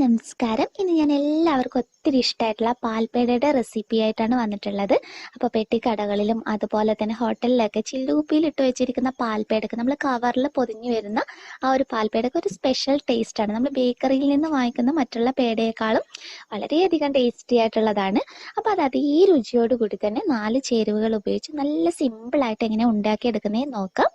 നമസ്കാരം. ഇന്ന് ഞാൻ എല്ലാവർക്കും ഒത്തിരി ഇഷ്ടമായിട്ടുള്ള പാൽപ്പേടയുടെ റെസിപ്പി ആയിട്ടാണ് വന്നിട്ടുള്ളത്. അപ്പോൾ പെട്ടിക്കടകളിലും അതുപോലെ തന്നെ ഹോട്ടലിലൊക്കെ ചില്ലുകുപ്പിയിൽ ഇട്ട് വെച്ചിരിക്കുന്ന പാൽപ്പേടയൊക്കെ നമ്മൾ കവറിൽ പൊതിഞ്ഞു വരുന്ന ആ ഒരു പാൽപ്പേടയൊക്കെ ഒരു സ്പെഷ്യൽ ടേസ്റ്റാണ്. നമ്മൾ ബേക്കറിയിൽ നിന്ന് വാങ്ങിക്കുന്ന മറ്റുള്ള പേടയേക്കാളും വളരെയധികം ടേസ്റ്റി ആയിട്ടുള്ളതാണ്. അപ്പോൾ അത് അതേ രുചിയോടുകൂടി തന്നെ 4 ചേരുവകൾ ഉപയോഗിച്ച് നല്ല സിമ്പിളായിട്ട് എങ്ങനെ ഉണ്ടാക്കിയെടുക്കുന്നതെന്ന് നോക്കാം.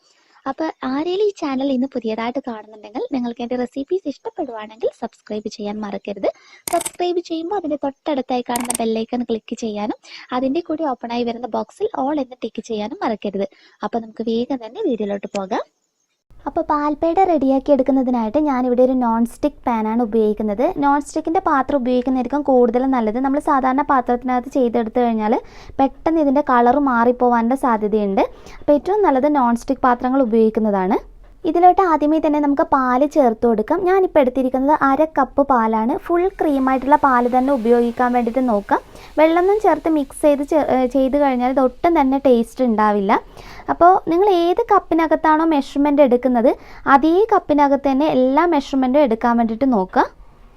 അപ്പോൾ ആരെങ്കിലും ഈ ചാനൽ ഇന്ന് പുതിയതായിട്ട് കാണുന്നുണ്ടെങ്കിൽ നിങ്ങൾക്ക് എൻ്റെ റെസിപ്പീസ് ഇഷ്ടപ്പെടുവാണെങ്കിൽ സബ്സ്ക്രൈബ് ചെയ്യാൻ മറക്കരുത്. സബ്സ്ക്രൈബ് ചെയ്യുമ്പോൾ അതിൻ്റെ തൊട്ടടുത്തായി കാണുന്ന ബെല്ലൈക്കൺ ക്ലിക്ക് ചെയ്യാനും അതിൻ്റെ കൂടി ഓപ്പണായി വരുന്ന ബോക്സിൽ ഓൾ എന്ന് ടിക്ക് ചെയ്യാനും മറക്കരുത്. അപ്പോൾ നമുക്ക് വേഗം തന്നെ വീഡിയോയിലോട്ട് പോകാം. അപ്പോൾ പാൽപ്പേട റെഡിയാക്കി എടുക്കുന്നതിനായിട്ട് ഞാനിവിടെ ഒരു നോൺ സ്റ്റിക്ക് പാനാണ് ഉപയോഗിക്കുന്നത്. നോൺ സ്റ്റിക്കിൻ്റെ പാത്രം ഉപയോഗിക്കുന്നതായിരിക്കും കൂടുതലും നല്ലത്. നമ്മൾ സാധാരണ പാത്രത്തിനകത്ത് ചെയ്തെടുത്തു കഴിഞ്ഞാൽ പെട്ടെന്ന് ഇതിൻ്റെ കളറ് മാറിപ്പോവാനുള്ള സാധ്യതയുണ്ട്. അപ്പോൾ ഏറ്റവും നല്ലത് നോൺ സ്റ്റിക്ക് പാത്രങ്ങൾ ഉപയോഗിക്കുന്നതാണ്. ഇതിലോട്ട് ആദ്യമേ തന്നെ നമുക്ക് പാല് ചേർത്ത് കൊടുക്കാം. ഞാനിപ്പോൾ എടുത്തിരിക്കുന്നത് 1/2 കപ്പ് പാലാണ്. ഫുൾ ക്രീമായിട്ടുള്ള പാല് തന്നെ ഉപയോഗിക്കാൻ വേണ്ടിയിട്ട് നോക്കാം. വെള്ളമൊന്നും ചേർത്ത് മിക്സ് ചെയ്ത് കഴിഞ്ഞാൽ ഇത് ഒട്ടും തന്നെ ടേസ്റ്റ് ഉണ്ടാവില്ല. അപ്പോൾ നിങ്ങൾ ഏത് കപ്പിനകത്താണോ മെഷർമെൻറ്റ് എടുക്കുന്നത് അതേ കപ്പിനകത്ത് തന്നെ എല്ലാ മെഷർമെൻറ്റും എടുക്കാൻ വേണ്ടിയിട്ട് നോക്കുക.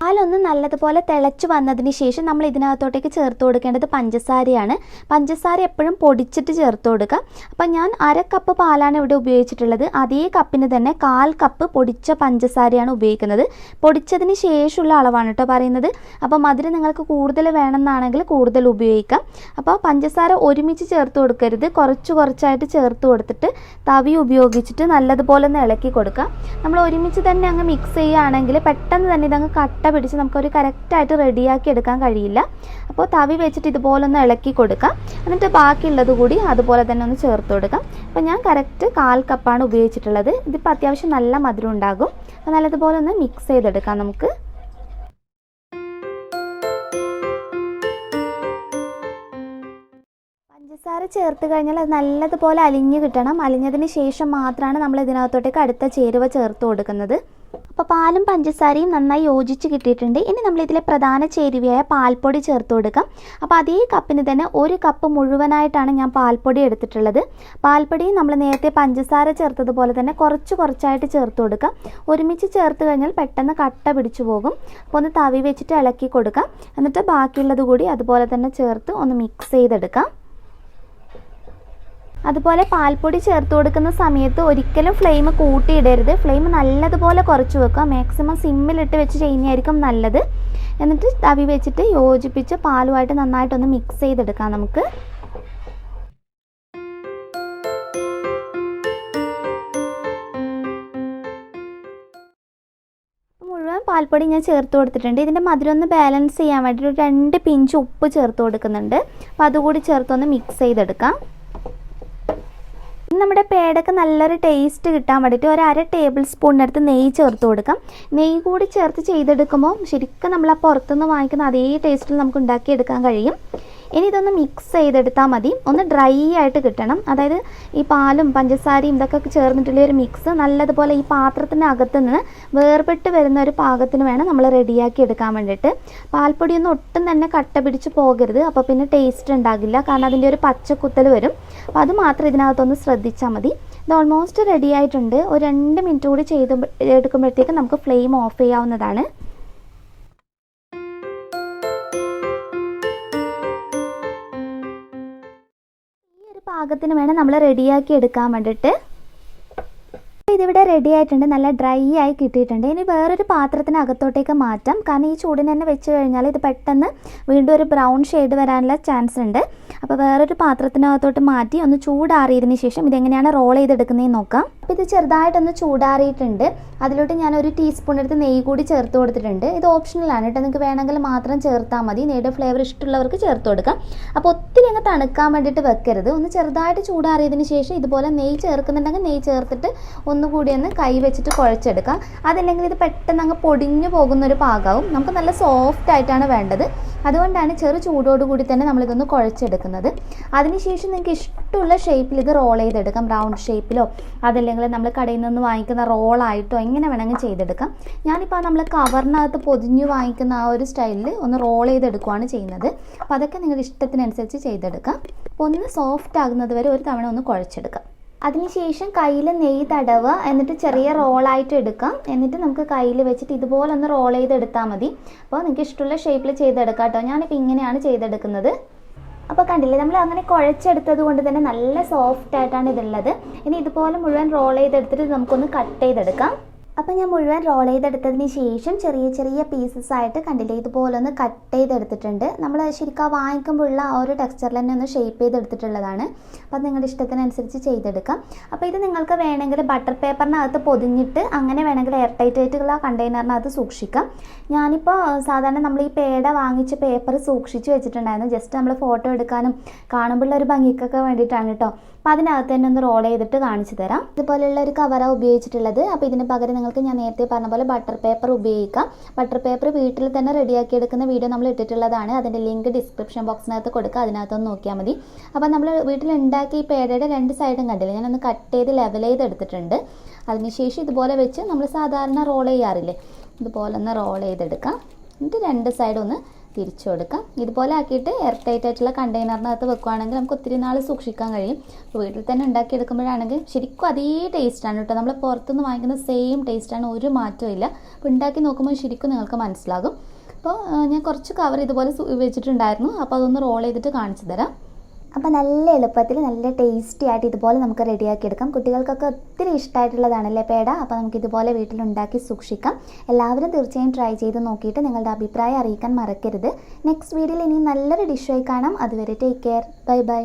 പാലൊന്ന് നല്ലതുപോലെ തിളച്ച് വന്നതിന് ശേഷം നമ്മൾ ഇതിനകത്തോട്ടേക്ക് ചേർത്ത് കൊടുക്കേണ്ടത് പഞ്ചസാരയാണ്. പഞ്ചസാര എപ്പോഴും പൊടിച്ചിട്ട് ചേർത്ത് കൊടുക്കുക. അപ്പം ഞാൻ 1/2 കപ്പ് പാലാണ് ഇവിടെ ഉപയോഗിച്ചിട്ടുള്ളത്. അതേ കപ്പിന് തന്നെ 1/4 കപ്പ് പൊടിച്ച പഞ്ചസാരയാണ് ഉപയോഗിക്കുന്നത്. പൊടിച്ചതിന് ശേഷമുള്ള അളവാണ് കേട്ടോ പറയുന്നത്. അപ്പോൾ മധുരം നിങ്ങൾക്ക് കൂടുതൽ വേണമെന്നാണെങ്കിൽ കൂടുതൽ ഉപയോഗിക്കാം. അപ്പോൾ പഞ്ചസാര ഒരുമിച്ച് ചേർത്ത് കൊടുക്കരുത്, കുറച്ചായിട്ട് ചേർത്ത് കൊടുത്തിട്ട് തവി ഉപയോഗിച്ചിട്ട് നല്ലതുപോലെ ഒന്ന് ഇളക്കി കൊടുക്കുക. നമ്മൾ ഒരുമിച്ച് തന്നെ അങ്ങ് മിക്സ് ചെയ്യുകയാണെങ്കിൽ പെട്ടെന്ന് തന്നെ ഇതങ്ങ് കട്ട പിടിച്ച് നമുക്കൊരു കറക്റ്റായിട്ട് റെഡിയാക്കി എടുക്കാൻ കഴിയില്ല. അപ്പോൾ തവി വെച്ചിട്ട് ഇതുപോലെ ഒന്ന് ഇളക്കി കൊടുക്കാം. എന്നിട്ട് ബാക്കിയുള്ളത് കൂടി അതുപോലെ തന്നെ ഒന്ന് ചേർത്ത് കൊടുക്കാം. അപ്പോൾ ഞാൻ കറക്റ്റ് 1/4 കപ്പാണ് ഉപയോഗിച്ചിട്ടുള്ളത്. ഇതിപ്പോൾ അത്യാവശ്യം നല്ല മധുരം ഉണ്ടാകും. അപ്പോൾ നല്ലതുപോലെ ഒന്ന് മിക്സ് ചെയ്തെടുക്കാം നമുക്ക്. പഞ്ചസാര ചേർത്ത് കഴിഞ്ഞാൽ അത് നല്ലതുപോലെ അലിഞ്ഞ് കിട്ടണം. അലിഞ്ഞതിന് ശേഷം മാത്രമാണ് നമ്മൾ ഇതിനകത്തോട്ടേക്ക് അടുത്ത ചേരുവ ചേർത്ത് കൊടുക്കുന്നത്. അപ്പോൾ പാലും പഞ്ചസാരയും നന്നായി യോജിച്ച് കിട്ടിയിട്ടുണ്ട്. ഇനി നമ്മളിതിലെ പ്രധാന ചേരുവയായ പാൽപ്പൊടി ചേർത്ത് കൊടുക്കാം. അപ്പോൾ അതേ കപ്പിന് തന്നെ 1 കപ്പ് മുഴുവനായിട്ടാണ് ഞാൻ പാൽപ്പൊടി എടുത്തിട്ടുള്ളത്. പാൽപ്പൊടി നമ്മൾ നേരത്തെ പഞ്ചസാര ചേർത്തതുപോലെ തന്നെ കുറച്ചായിട്ട് ചേർത്ത് കൊടുക്കാം. ഒരുമിച്ച് ചേർത്ത് കഴിഞ്ഞാൽ പെട്ടെന്ന് കട്ട പിടിച്ചു പോകും. അപ്പോൾ ഒന്ന് തവി വെച്ചിട്ട് ഇളക്കി കൊടുക്കാം. എന്നിട്ട് ബാക്കിയുള്ളത് കൂടി അതുപോലെ തന്നെ ചേർത്ത് ഒന്ന് മിക്സ് ചെയ്തെടുക്കാം. അതുപോലെ പാൽപ്പൊടി ചേർത്ത് കൊടുക്കുന്ന സമയത്ത് ഒരിക്കലും ഫ്ലെയിം കൂട്ടിയിടരുത്. ഫ്ലെയിം നല്ലതുപോലെ കുറച്ച് വെക്കുക. മാക്സിമം സിമ്മിലിട്ട് വെച്ച് ചെയ്യുന്നതായിരിക്കും നല്ലത്. എന്നിട്ട് തവി വെച്ചിട്ട് യോജിപ്പിച്ച് പാലുമായിട്ട് നന്നായിട്ടൊന്ന് മിക്സ് ചെയ്തെടുക്കാം നമുക്ക്. മുഴുവൻ പാൽപ്പൊടി ഞാൻ ചേർത്ത് കൊടുത്തിട്ടുണ്ട്. ഇതിൻ്റെ മധുരം ഒന്ന് ബാലൻസ് ചെയ്യാൻ വേണ്ടിയിട്ട് ഒരു 2 പിഞ്ച് ഉപ്പ് ചേർത്ത് കൊടുക്കുന്നുണ്ട്. അപ്പോൾ അതുകൂടി ചേർത്തൊന്ന് മിക്സ് ചെയ്തെടുക്കാം. നമ്മുടെ പേടയ്ക്ക് നല്ലൊരു ടേസ്റ്റ് കിട്ടാൻ വേണ്ടിയിട്ട് ഒരു 1/2 ടേബിൾ സ്പൂണിനടുത്ത് നെയ്യ് ചേർത്ത് കൊടുക്കാം. നെയ്യ് കൂടി ചേർത്ത് ചെയ്തെടുക്കുമ്പോൾ ശരിക്കും നമ്മൾ ആ പുറത്തുനിന്ന് വാങ്ങിക്കുന്ന അതേ ടേസ്റ്റിൽ നമുക്ക് ഉണ്ടാക്കിയെടുക്കാൻ കഴിയും. ഇനി ഇതൊന്ന് മിക്സ് ചെയ്തെടുത്താൽ മതി. ഒന്ന് ഡ്രൈ ആയിട്ട് കിട്ടണം. അതായത് ഈ പാലും പഞ്ചസാരയും ഇതൊക്കെ ചേർന്നിട്ടുള്ള ഒരു മിക്സ് നല്ലതുപോലെ ഈ പാത്രത്തിനകത്ത് നിന്ന് വേർപെട്ട് വരുന്ന ഒരു പാകത്തിന് വേണം നമ്മൾ റെഡിയാക്കി എടുക്കാൻ വേണ്ടിയിട്ട്. പാൽപ്പൊടിയൊന്നും ഒട്ടും തന്നെ കട്ട പിടിച്ച് പോകരുത്. അപ്പോൾ പിന്നെ ടേസ്റ്റ് ഉണ്ടാകില്ല. കാരണം അതിൻ്റെ ഒരു പച്ചക്കുത്തൽ വരും. അപ്പോൾ അത് മാത്രം ഇതിനകത്തൊന്ന് ശ്രദ്ധിച്ചാൽ മതി. ഇത് ഓൾമോസ്റ്റ് റെഡി ആയിട്ടുണ്ട്. ഒരു 2 മിനിറ്റ് കൂടി എടുക്കുമ്പോഴത്തേക്ക് നമുക്ക് ഫ്ലെയിം ഓഫ് ചെയ്യാവുന്നതാണ്. പാകത്തിന് വേണം നമ്മൾ റെഡിയാക്കി എടുക്കാൻ വേണ്ടിയിട്ട്. ഇതിവിടെ റെഡി ആയിട്ടുണ്ട്. നല്ല ഡ്രൈ ആയി കിട്ടിയിട്ടുണ്ട്. ഇനി വേറൊരു പാത്രത്തിനകത്തോട്ടേക്ക് മാറ്റാം. കാരണം ഈ ചൂടിന് തന്നെ വെച്ച് കഴിഞ്ഞാൽ ഇത് പെട്ടെന്ന് വീണ്ടും ഒരു ബ്രൗൺ ഷെയ്ഡ് വരാനുള്ള ചാൻസ് ഉണ്ട്. അപ്പോൾ വേറൊരു പാത്രത്തിനകത്തോട്ട് മാറ്റി ഒന്ന് ചൂടാറിയതിന് ശേഷം ഇതെങ്ങനെയാണ് റോൾ ചെയ്തെടുക്കുന്നതെന്ന് നോക്കാം. അപ്പോൾ ഇത് ചെറുതായിട്ടൊന്ന് ചൂടാറിയിട്ടുണ്ട്. അതിലോട്ട് ഞാൻ ഒരു ടീസ്പൂൺ എടുത്ത് നെയ്യ് കൂടി ചേർത്ത് കൊടുത്തിട്ടുണ്ട്. ഇത് ഓപ്ഷണലാണ് കേട്ടോ. നിങ്ങൾക്ക് വേണമെങ്കിൽ മാത്രം ചേർത്താൽ മതി. നെയ്യുടെ ഫ്ലേവർ ഇഷ്ടമുള്ളവർക്ക് ചേർത്ത് കൊടുക്കാം. അപ്പോൾ ഒത്തിരി അങ്ങ് തണുക്കാൻ വേണ്ടിയിട്ട് വെക്കരുത്. ഒന്ന് ചെറുതായിട്ട് ചൂടാറിയതിന് ശേഷം ഇതുപോലെ നെയ്യ് ചേർക്കുന്നുണ്ടെങ്കിൽ നെയ്യ് ചേർത്തിട്ട് ഒന്നുകൂടി ഒന്ന് കൈ വെച്ചിട്ട് കുഴച്ചെടുക്കാം. അതല്ലെങ്കിൽ ഇത് പെട്ടെന്ന് അങ്ങ് പൊടിഞ്ഞു പോകുന്നൊരു പാകമാവും. നമുക്ക് നല്ല സോഫ്റ്റ് ആയിട്ടാണ് വേണ്ടത്. അതുകൊണ്ടാണ് ചെറു ചൂടോടുകൂടി തന്നെ നമ്മളിതൊന്ന് കുഴച്ചെടുക്കുന്നത്. അതിനുശേഷം നിങ്ങൾക്ക് ഇഷ്ടമുള്ള ഷേപ്പിൽ ഇത് റോൾ ചെയ്തെടുക്കാം. റൗണ്ട് ഷേപ്പിലോ അതല്ലെങ്കിൽ നമ്മൾ കടയിൽ നിന്ന് വാങ്ങിക്കുന്ന റോളായിട്ടോ എങ്ങനെ വേണമെങ്കിൽ ചെയ്തെടുക്കാം. ഞാനിപ്പോൾ നമ്മൾ കവറിനകത്ത് പൊതിഞ്ഞ് വാങ്ങിക്കുന്ന ആ ഒരു സ്റ്റൈലിൽ ഒന്ന് റോൾ ചെയ്തെടുക്കുകയാണ് ചെയ്യുന്നത്. അപ്പോൾ അതൊക്കെ നിങ്ങളുടെ ഇഷ്ടത്തിനനുസരിച്ച് ചെയ്തെടുക്കാം. അപ്പോൾ ഒന്ന് സോഫ്റ്റ് ആകുന്നത് വരെ ഒരു തവണ ഒന്ന് കുഴച്ചെടുക്കാം. അതിനുശേഷം കയ്യിൽ നെയ്യ് തടവുക, എന്നിട്ട് ചെറിയ റോളായിട്ട് എടുക്കാം. എന്നിട്ട് നമുക്ക് കയ്യിൽ വെച്ചിട്ട് ഇതുപോലെ ഒന്ന് റോൾ ചെയ്തെടുത്താൽ മതി. അപ്പോൾ നിങ്ങൾക്ക് ഇഷ്ടമുള്ള ഷേപ്പിൽ ചെയ്തെടുക്കാം കേട്ടോ. ഞാനിപ്പോൾ ഇങ്ങനെയാണ് ചെയ്തെടുക്കുന്നത്. അപ്പോൾ കണ്ടില്ലേ, നമ്മൾ അങ്ങനെ കുഴച്ചെടുത്തത് കൊണ്ട് തന്നെ നല്ല സോഫ്റ്റ് ആയിട്ടാണ് ഇതുള്ളത്. ഇനി ഇതുപോലെ മുഴുവൻ റോൾ ചെയ്തെടുത്തിട്ട് നമുക്കൊന്ന് കട്ട് ചെയ്തെടുക്കാം. അപ്പോൾ ഞാൻ മുഴുവൻ റോൾ ചെയ്തെടുത്തതിന് ശേഷം ചെറിയ ചെറിയ പീസസ് ആയിട്ട് കണ്ടില്ലേ ഇതുപോലെ ഒന്ന് കട്ട് ചെയ്തെടുത്തിട്ടുണ്ട്. നമ്മൾ ശരിക്കും വാങ്ങിക്കുമ്പോഴുള്ള ആ ഒരു ടെക്സ്ചറിൽ തന്നെ ഒന്ന് ഷേപ്പ് ചെയ്തെടുത്തിട്ടുള്ളതാണ്. അപ്പോൾ അത് നിങ്ങളുടെ ഇഷ്ടത്തിനനുസരിച്ച് ചെയ്തെടുക്കാം. അപ്പോൾ ഇത് നിങ്ങൾക്ക് വേണമെങ്കിൽ ബട്ടർ പേപ്പറിനകത്ത് പൊതിഞ്ഞിട്ട് അങ്ങനെ വേണമെങ്കിൽ എയർ ടൈറ്റ് ആയിട്ടുള്ള കണ്ടെയ്നറിനകത്ത് സൂക്ഷിക്കാം. ഞാനിപ്പോൾ സാധാരണ നമ്മൾ ഈ പേട വാങ്ങിച്ച പേപ്പർ സൂക്ഷിച്ച് വെച്ചിട്ടുണ്ടായിരുന്നു. ജസ്റ്റ് നമ്മൾ ഫോട്ടോ എടുക്കാനും കാണുമ്പോഴുള്ള ഒരു ഭംഗിക്കൊക്കെ വേണ്ടിയിട്ടാണ് കേട്ടോ. അപ്പോൾ അതിനകത്ത് തന്നെ ഒന്ന് റോൾ ചെയ്തിട്ട് കാണിച്ചു തരാം. ഇതുപോലെയുള്ള ഒരു കവറാണ് ഉപയോഗിച്ചിട്ടുള്ളത്. അപ്പോൾ ഇതിന് പകരം നിങ്ങൾക്ക് ഞാൻ നേരത്തെ പറഞ്ഞ പോലെ ബട്ടർ പേപ്പർ ഉപയോഗിക്കാം. ബട്ടർ പേപ്പർ വീട്ടിൽ തന്നെ റെഡിയാക്കി എടുക്കുന്ന വീഡിയോ നമ്മൾ ഇട്ടിട്ടുള്ളതാണ്. അതിൻ്റെ ലിങ്ക് ഡിസ്ക്രിപ്ഷൻ ബോക്സിനകത്ത് കൊടുക്കുക, അതിനകത്തൊന്ന് നോക്കിയാൽ മതി. അപ്പോൾ നമ്മൾ വീട്ടിൽ ഉണ്ടാക്കിയ ഈ പേടയുടെ രണ്ട് സൈഡും കണ്ടില്ലേ, ഞാനൊന്ന് കട്ട് ചെയ്ത് ലെവൽ ചെയ്ത് എടുത്തിട്ടുണ്ട്. അതിനുശേഷം ഇതുപോലെ വെച്ച് നമ്മൾ സാധാരണ റോൾ ചെയ്യാറില്ലേ, ഇതുപോലെ ഒന്ന് റോൾ ചെയ്തെടുക്കാം. എന്നിട്ട് രണ്ട് സൈഡും ഒന്ന് തിരിച്ചു കൊടുക്കാം. ഇതുപോലെ ആക്കിയിട്ട് എയർ ടൈറ്റ് ആയിട്ടുള്ള കണ്ടെയ്നറിനകത്ത് വെക്കുകയാണെങ്കിൽ നമുക്ക് ഒത്തിരി നാൾ സൂക്ഷിക്കാൻ കഴിയും. അപ്പോൾ വീട്ടിൽ തന്നെ ഉണ്ടാക്കിയെടുക്കുമ്പോഴാണെങ്കിൽ ശരിക്കും അതേ ടേസ്റ്റാണ് കേട്ടോ. നമ്മൾ പുറത്തുനിന്ന് വാങ്ങിക്കുന്ന സെയിം ടേസ്റ്റാണ്, ഒരു മാറ്റവും ഇല്ല. അപ്പോൾ ഉണ്ടാക്കി നോക്കുമ്പോൾ ശരിക്കും നിങ്ങൾക്ക് മനസ്സിലാകും. അപ്പോൾ ഞാൻ കുറച്ച് കവർ ഇതുപോലെ വെച്ചിട്ടുണ്ടായിരുന്നു. അപ്പോൾ അതൊന്ന് റോൾ ചെയ്തിട്ട് കാണിച്ചു തരാം. അപ്പോൾ നല്ല എളുപ്പത്തിൽ നല്ല ടേസ്റ്റി ആയിട്ട് ഇതുപോലെ നമുക്ക് റെഡിയാക്കി എടുക്കാം. കുട്ടികൾക്കൊക്കെ ഒത്തിരി ഇഷ്ടമായിട്ടുള്ളതാണല്ലേ പേട. അപ്പോൾ നമുക്ക് ഇതുപോലെ വീട്ടിലുണ്ടാക്കി സൂക്ഷിക്കാം. എല്ലാവരും തീർച്ചയായും ട്രൈ ചെയ്ത് നോക്കിയിട്ട് നിങ്ങളുടെ അഭിപ്രായം അറിയിക്കാൻ മറക്കരുത്. നെക്സ്റ്റ് വീഡിയോയിൽ ഇനി നല്ലൊരു ഡിഷായി കാണാം. അതുവരെ ടേക്ക് കെയർ. Bye bye.